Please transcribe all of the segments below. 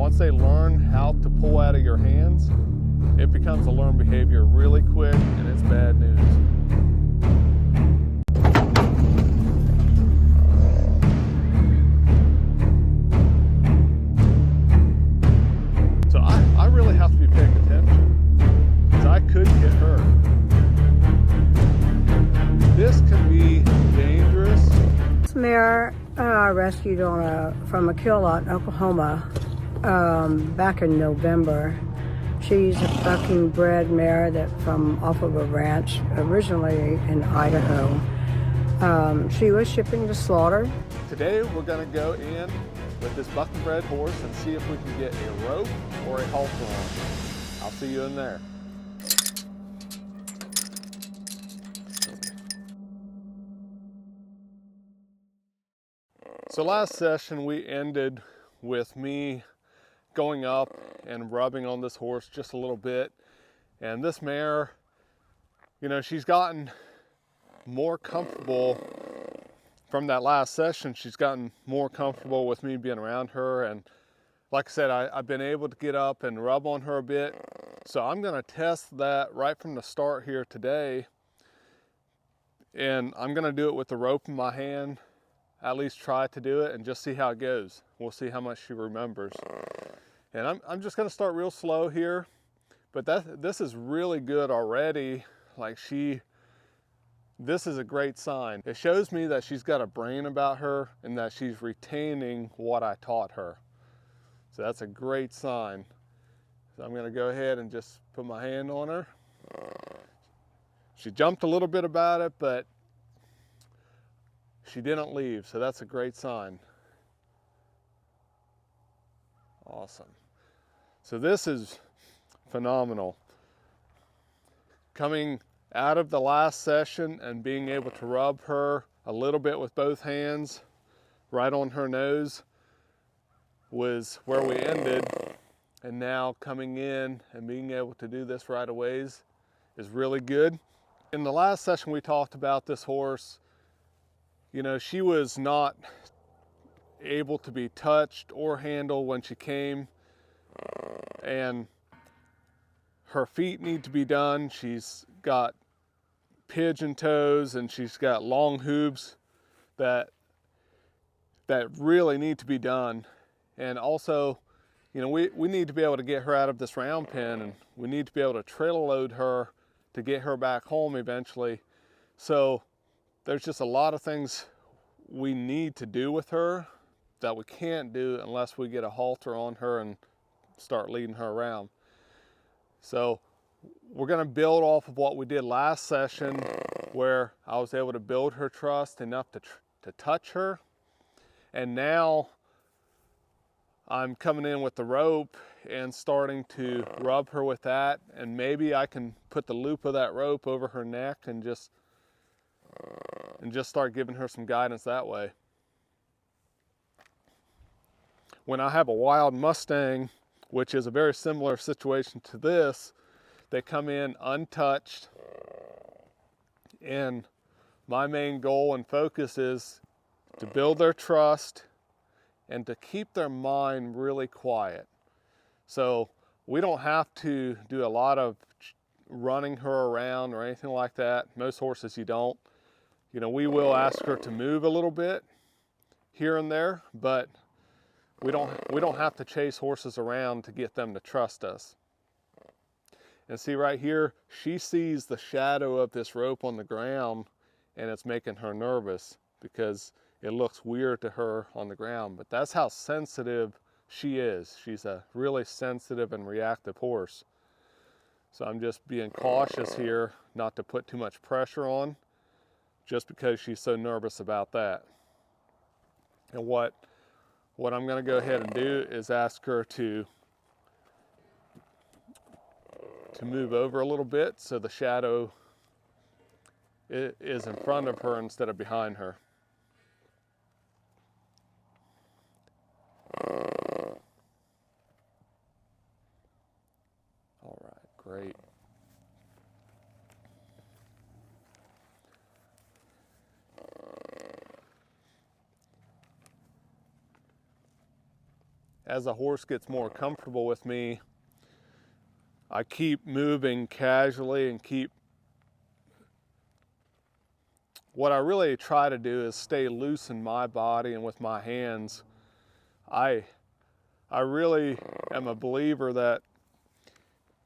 once they learn how to pull out of your hands, it becomes a learned behavior really quick, and it's bad news. So I really have to be paying attention, because I could get hurt. This can be dangerous. This mare I rescued from a kill lot in Oklahoma back in November. She's a bucking bred mare off of a ranch originally in Idaho. She was shipping to slaughter. Today we're going to go in with this bucking bred horse and see if we can get a rope or a halter on. I'll see you in there. So last session we ended with me going up and rubbing on this horse just a little bit. And this mare, you know, she's gotten more comfortable from that last session. She's gotten more comfortable with me being around her. And like I said, I've been able to get up and rub on her a bit. So I'm gonna test that right from the start here today. And I'm gonna do it with the rope in my hand. At least try to do it and just see how it goes. We'll see how much she remembers. And I'm just gonna start real slow here, but this is really good already. Like this is a great sign. It shows me that she's got a brain about her and that she's retaining what I taught her. So that's a great sign. So I'm gonna go ahead and just put my hand on her. She jumped a little bit about it, but she didn't leave, so that's a great sign. Awesome. So this is phenomenal. Coming out of the last session and being able to rub her a little bit with both hands right on her nose was where we ended. And now coming in and being able to do this right away is really good. In the last session we talked about this horse. You know, she was not able to be touched or handled when she came, and her feet need to be done. She's got pigeon toes and she's got long hooves that really need to be done. And also, you know, we need to be able to get her out of this round pen, and we need to be able to trailer load her to get her back home eventually. So there's just a lot of things we need to do with her that we can't do unless we get a halter on her and start leading her around. So we're gonna build off of what we did last session, where I was able to build her trust enough to touch her. And now I'm coming in with the rope and starting to rub her with that. And maybe I can put the loop of that rope over her neck and just start giving her some guidance that way. When I have a wild Mustang, which is a very similar situation to this, they come in untouched, and my main goal and focus is to build their trust and to keep their mind really quiet. So we don't have to do a lot of running her around or anything like that. Most horses you don't. You know, we will ask her to move a little bit here and there, but we don't have to chase horses around to get them to trust us. And see right here, she sees the shadow of this rope on the ground, and it's making her nervous because it looks weird to her on the ground. But that's how sensitive she is. She's a really sensitive and reactive horse. So I'm just being cautious here not to put too much pressure on, just because she's so nervous about that. And what I'm gonna go ahead and do is ask her to move over a little bit so the shadow is in front of her instead of behind her. All right, great. as the horse gets more comfortable with me, I keep moving casually and what I really try to do is stay loose in my body and with my hands. I really am a believer that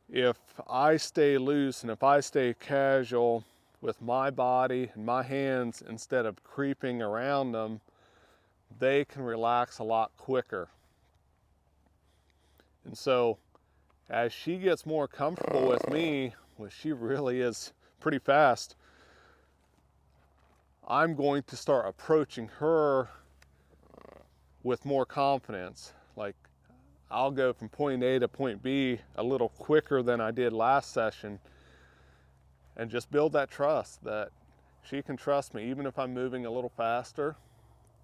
if I stay loose and if I stay casual with my body and my hands instead of creeping around them, they can relax a lot quicker. And so as she gets more comfortable with me, which she really is pretty fast, I'm going to start approaching her with more confidence. Like, I'll go from point A to point B a little quicker than I did last session, and just build that trust that she can trust me even if I'm moving a little faster.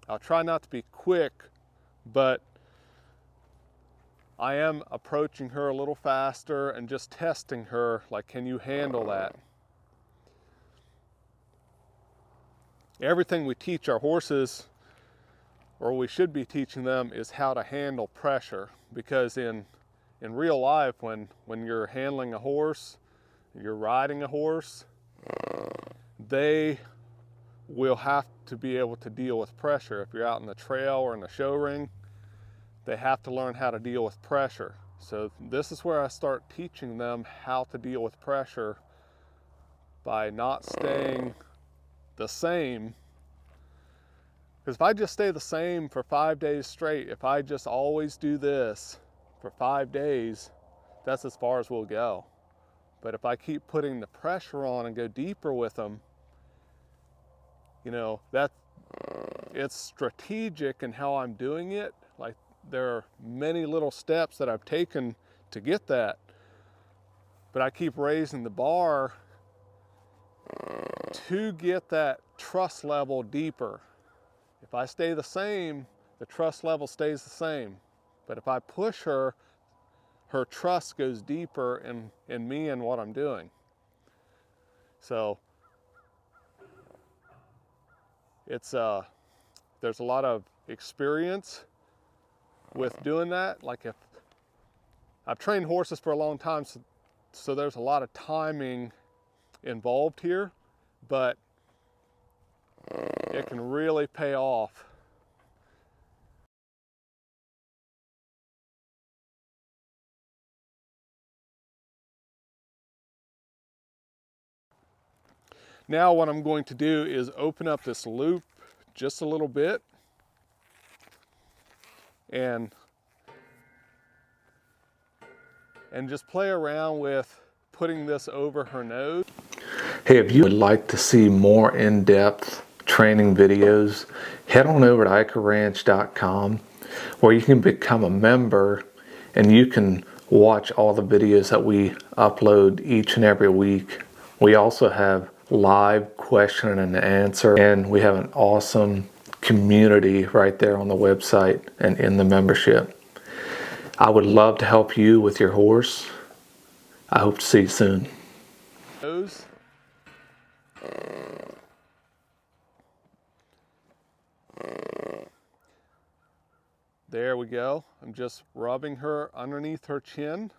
I'll try not to be quick, but I am approaching her a little faster and just testing her, like, can you handle that? Everything we teach our horses, or we should be teaching them, is how to handle pressure, because in real life, when you're handling a horse, you're riding a horse, they will have to be able to deal with pressure. If you're out in the trail or in the show ring, they have to learn how to deal with pressure. So this is where I start teaching them how to deal with pressure by not staying the same. Because if I just stay the same for 5 days straight, if I just always do this for 5 days, that's as far as we'll go. But if I keep putting the pressure on and go deeper with them, you know, that it's strategic in how I'm doing it. Like, there are many little steps that I've taken to get that, but I keep raising the bar to get that trust level deeper. If I stay the same, the trust level stays the same. But if I push her, her trust goes deeper in me and what I'm doing. So it's there's a lot of experience with doing that. Like, if I've trained horses for a long time, so there's a lot of timing involved here, but it can really pay off. Now what I'm going to do is open up this loop just a little bit and just play around with putting this over her nose. Hey, if you would like to see more in-depth training videos, head on over to eicherranch.com, where you can become a member and you can watch all the videos that we upload each and every week. We also have live question and answer, and we have an awesome community right there on the website and in the membership. I would love to help you with your horse. I hope to see you soon. There we go. I'm just rubbing her underneath her chin.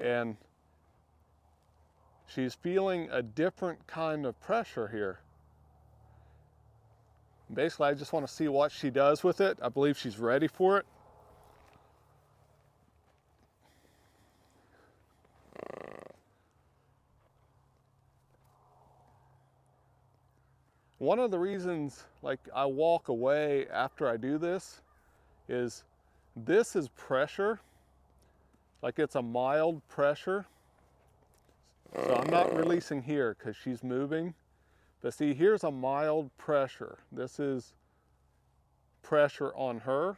And she's feeling a different kind of pressure here. Basically, I just want to see what she does with it. I believe she's ready for it. One of the reasons, like, I walk away after I do this is pressure. Like, it's a mild pressure. So I'm not releasing here because she's moving. But see, here's a mild pressure. This is pressure on her.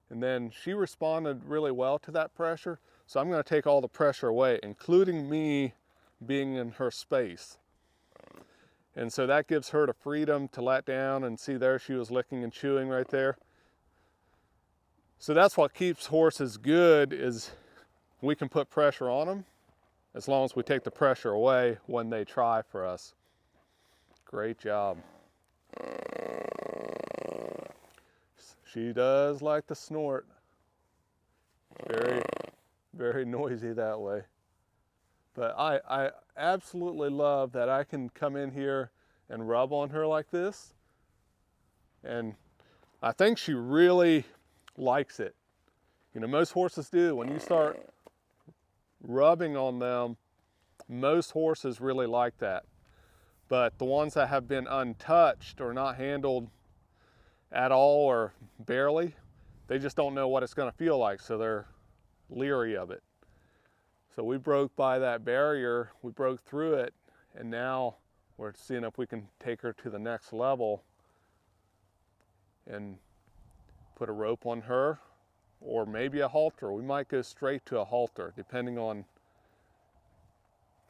And then she responded really well to that pressure. So I'm going to take all the pressure away, including me being in her space. And so that gives her the freedom to let down, and see there she was licking and chewing right there. So that's what keeps horses good, is we can put pressure on them as long as we take the pressure away when they try for us. Great job. She does like to snort. Very, very noisy that way. But I absolutely love that I can come in here and rub on her like this. And I think she really likes it. You know, most horses do. When you start rubbing on them, most horses really like that. But the ones that have been untouched or not handled at all or barely, they just don't know what it's going to feel like, so they're leery of it. So we broke by that barrier, we broke through it, and now we're seeing if we can take her to the next level and put a rope on her, or maybe a halter. We might go straight to a halter, depending on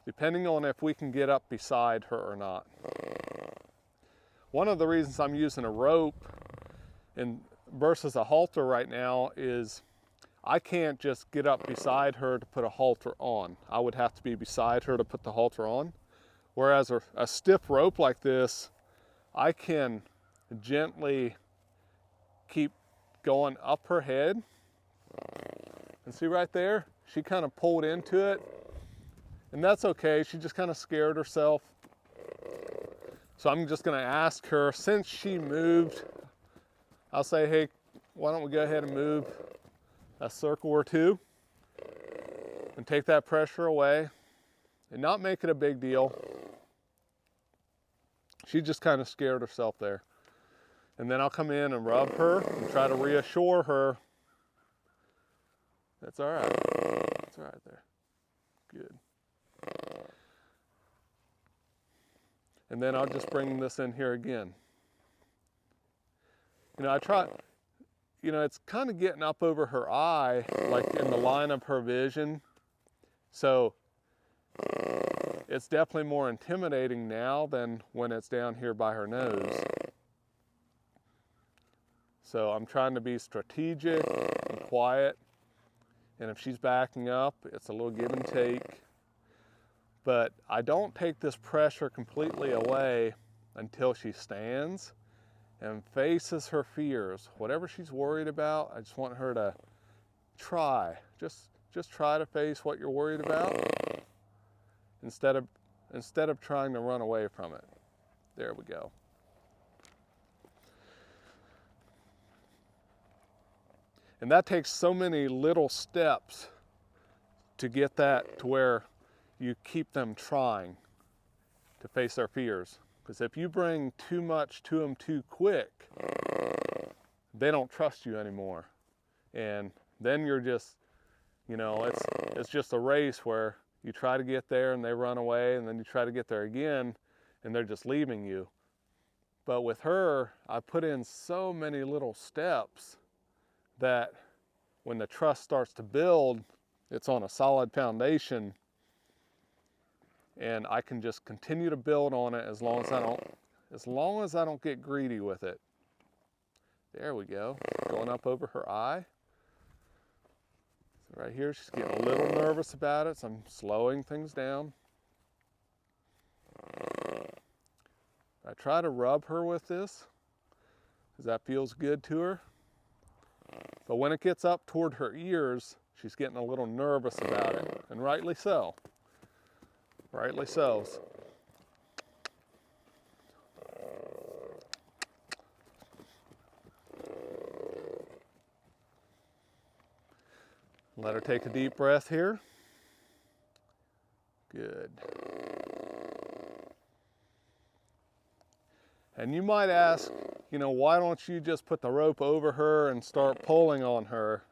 if we can get up beside her or not. One of the reasons I'm using a rope versus a halter right now is I can't just get up beside her to put a halter on. I would have to be beside her to put the halter on. Whereas a stiff rope like this, I can gently keep going up her head. And see right there, she kind of pulled into it. And that's okay, she just kind of scared herself. So I'm just gonna ask her, since she moved, I'll say, hey, why don't we go ahead and move a circle or two and take that pressure away and not make it a big deal. She just kind of scared herself there. And then I'll come in and rub her and try to reassure her. That's all right. That's all right there. Good. And then I'll just bring this in here again. You know, it's kind of getting up over her eye, like in the line of her vision. So it's definitely more intimidating now than when it's down here by her nose. So I'm trying to be strategic and quiet. And if she's backing up, it's a little give and take. But I don't take this pressure completely away until she stands and faces her fears. Whatever she's worried about, I just want her to try. Just try to face what you're worried about instead of trying to run away from it. There we go. And that takes so many little steps to get that to where you keep them trying to face their fears. Because if you bring too much to them too quick, they don't trust you anymore. And then you're just, you know, it's just a race where you try to get there and they run away, and then you try to get there again and they're just leaving you. But with her, I put in so many little steps that when the trust starts to build, it's on a solid foundation, and I can just continue to build on it as long as I don't get greedy with it. There we go. Going up over her eye. So right here, she's getting a little nervous about it, so I'm slowing things down. I try to rub her with this because that feels good to her. But when it gets up toward her ears, she's getting a little nervous about it, and rightly so. Rightly so. Let her take a deep breath here. Good. And you might ask, you know, why don't you just put the rope over her and start pulling on her?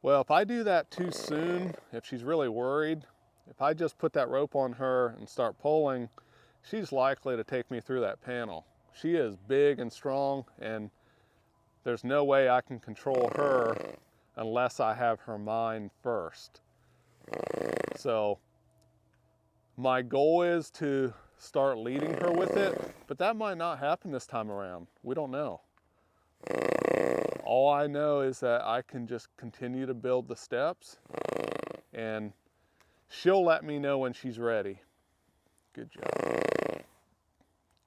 Well, if I do that too soon, if she's really worried, if I just put that rope on her and start pulling, she's likely to take me through that panel. She is big and strong, and there's no way I can control her unless I have her mind first. So my goal is to start leading her with it, but that might not happen this time around. We don't know. All I know is that I can just continue to build the steps, and she'll let me know when she's ready. Good job.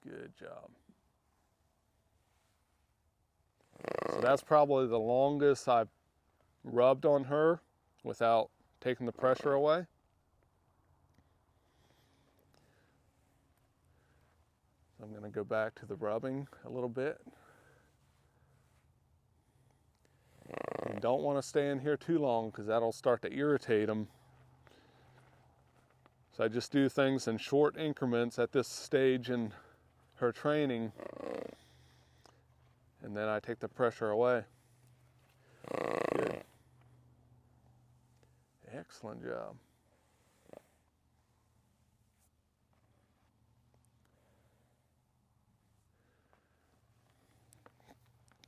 Good job. So that's probably the longest I've rubbed on her without taking the pressure away. So I'm going to go back to the rubbing a little bit. You don't want to stay in here too long because that'll start to irritate them. So I just do things in short increments at this stage in her training, and then I take the pressure away. Good. Excellent job.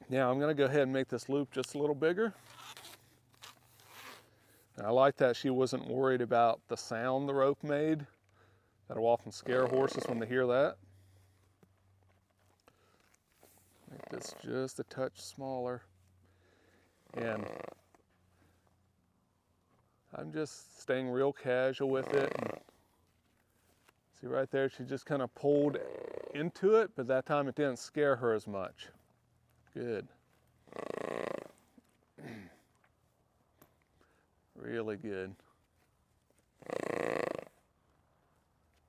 Now I'm going to go ahead and make this loop just a little bigger. And I like that she wasn't worried about the sound the rope made. That'll often scare horses when they hear that. Make this just a touch smaller. And I'm just staying real casual with it. And see right there, she just kind of pulled into it, but that time it didn't scare her as much. Good. Really good.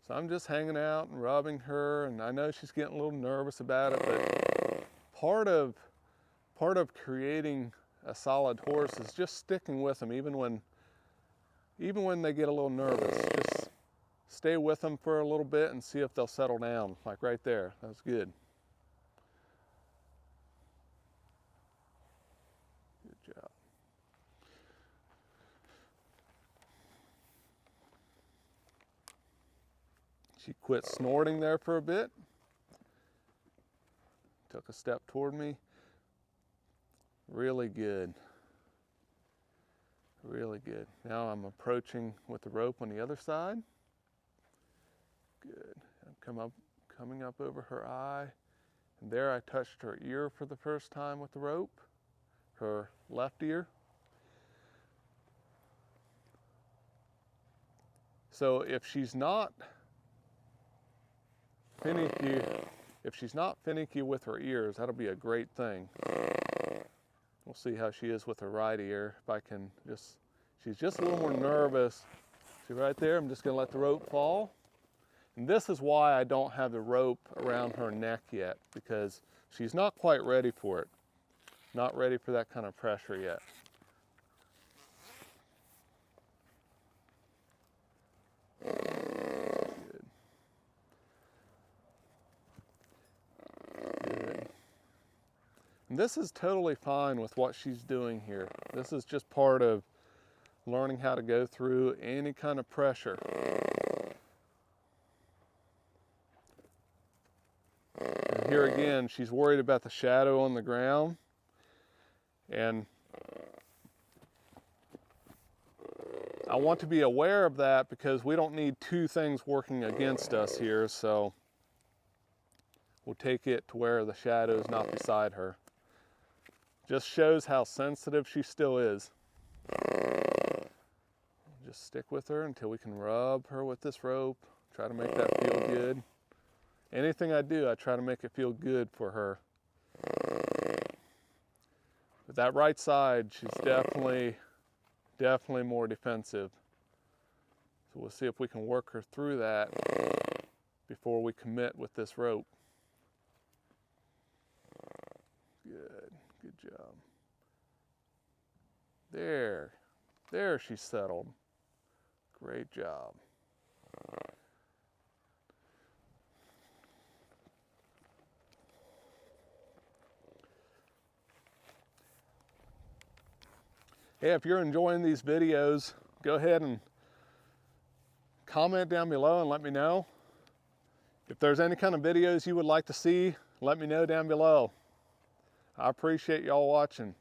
So I'm just hanging out and rubbing her, and I know she's getting a little nervous about it, but part of creating a solid horse is just sticking with them even when they get a little nervous. Just stay with them for a little bit and see if they'll settle down, like right there. That was good. Good job. She quit snorting there for a bit. Took a step toward me. Really good. Really good. Now I'm approaching with the rope on the other side. Good. I'm coming up over her eye. And there I touched her ear for the first time with the rope. Her left ear. So if she's not finicky with her ears, that'll be a great thing. We'll see how she is with her right ear. If I can she's just a little more nervous. See right there, I'm just gonna let the rope fall. And this is why I don't have the rope around her neck yet, because she's not quite ready for it. Not ready for that kind of pressure yet. Good. Good. And this is totally fine with what she's doing here. This is just part of learning how to go through any kind of pressure. And here again, she's worried about the shadow on the ground. And I want to be aware of that because we don't need two things working against us here, so we'll take it to where the shadow is not beside her. Just shows how sensitive she still is. Just stick with her until we can rub her with this rope. Try to make that feel good. Anything I do, I try to make it feel good for her. But that right side, she's definitely more defensive. So we'll see if we can work her through that before we commit with this rope. Good job. There she's settled. Great job. Hey, if you're enjoying these videos, go ahead and comment down below and let me know. If there's any kind of videos you would like to see, let me know down below. I appreciate y'all watching.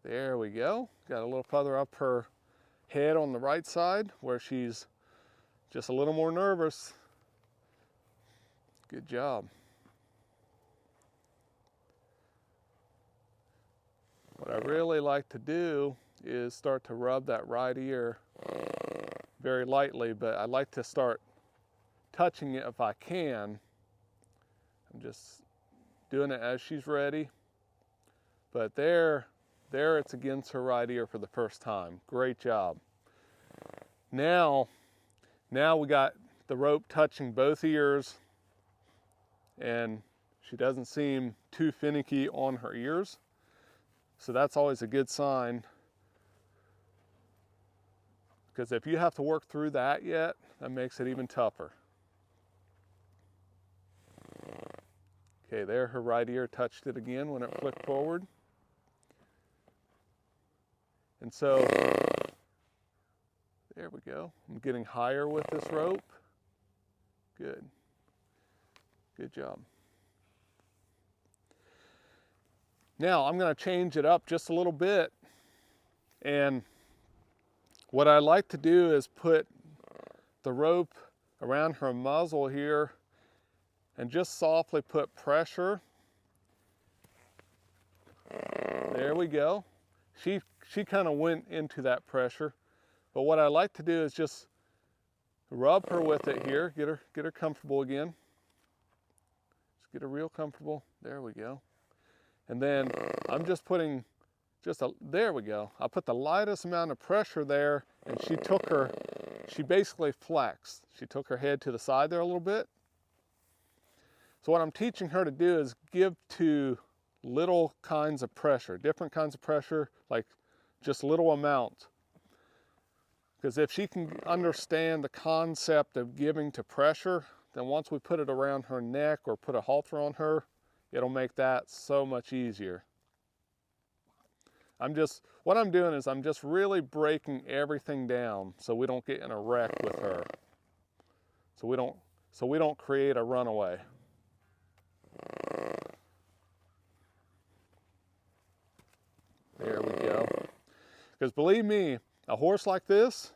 There we go. Got a little further up her head on the right side where she's just a little more nervous. Good job. What I really like to do is start to rub that right ear very lightly, but I like to start touching it if I can. I'm just doing it as she's ready. But there it's against her right ear for the first time. Great job. Now we got the rope touching both ears, and she doesn't seem too finicky on her ears. So that's always a good sign. Because if you have to work through that yet, that makes it even tougher. Okay, there her right ear touched it again when it flicked forward. And so, there we go. I'm getting higher with this rope. Good. Good job. Now I'm going to change it up just a little bit. And what I like to do is put the rope around her muzzle here and just softly put pressure. There we go. She kind of went into that pressure. But what I like to do is just rub her with it here, get her comfortable again. Just get her real comfortable. There we go. And then I'm just putting there we go. I put the lightest amount of pressure there, and she basically flexed. She took her head to the side there a little bit. So what I'm teaching her to do is give to little kinds of pressure, different kinds of pressure, like just little amounts. Because if she can understand the concept of giving to pressure, then once we put it around her neck or put a halter on her, it'll make that so much easier. What I'm doing is I'm just really breaking everything down so we don't get in a wreck with her. So we don't create a runaway. There we go. Because believe me, a horse like this,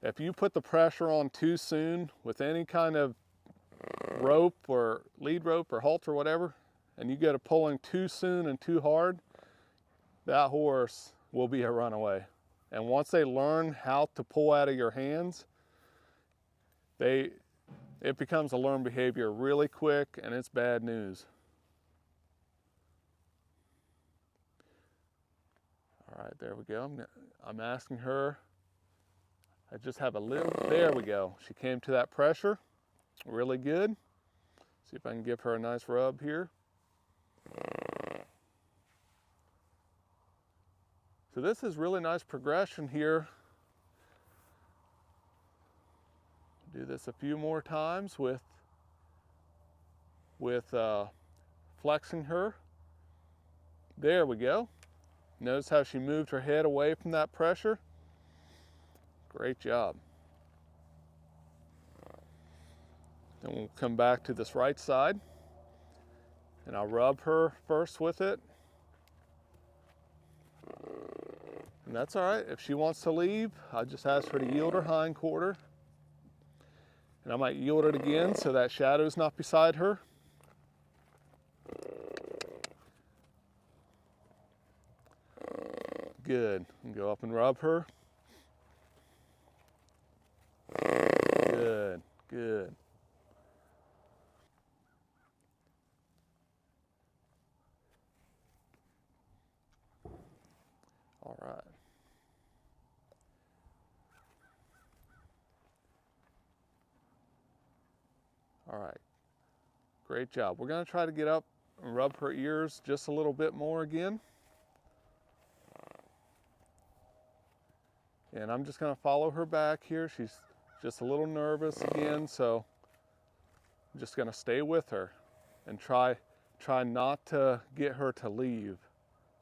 if you put the pressure on too soon with any kind of rope or lead rope or halter or whatever, and you get it pulling too soon and too hard, that horse will be a runaway. And once they learn how to pull out of your hands, it becomes a learned behavior really quick, and it's bad news. All right, there we go. I'm asking her, I just have a little, there we go. She came to that pressure, really good. See if I can give her a nice rub here. So this is really nice progression here. Do this a few more times with flexing her. There we go. Notice how she moved her head away from that pressure. Great job. Then we'll come back to this right side, and I'll rub her first with it. And that's all right. If she wants to leave, I'll just ask her to yield her hind quarter. And I might yield it again so that shadow's not beside her. Good. And go up and rub her. Good, good. All right. All right. Great job. We're going to try to get up and rub her ears just a little bit more again. And I'm just going to follow her back here. She's just a little nervous again, so I'm just going to stay with her and try not to get her to leave.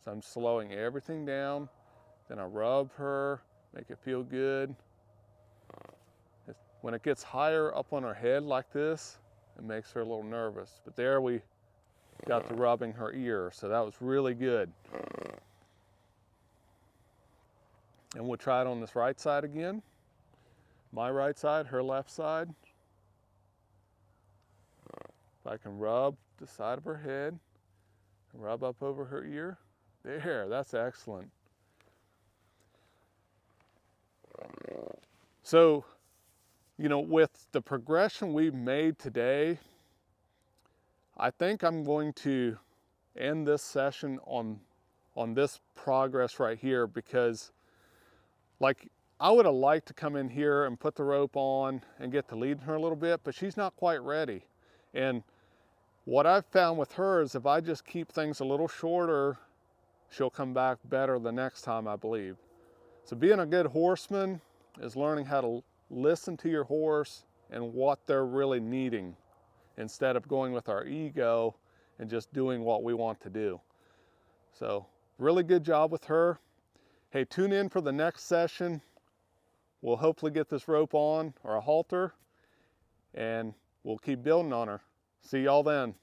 So I'm slowing everything down. Then I rub her, make it feel good. When it gets higher up on her head like this, it makes her a little nervous. But there we got to rubbing her ear, so that was really good. And we'll try it on this right side again. My right side, her left side. If I can rub the side of her head, and rub up over her ear. There, that's excellent. So You know, with the progression we've made today, I think I'm going to end this session on this progress right here, because like I would have liked to come in here and put the rope on and get to leading her a little bit, but she's not quite ready. And what I've found with her is if I just keep things a little shorter, she'll come back better the next time, I believe. So being a good horseman is learning how to listen to your horse and what they're really needing, instead of going with our ego and just doing what we want to do. So really good job with her. Hey, tune in for the next session. We'll hopefully get this rope on, or a halter, and we'll keep building on her. See y'all then.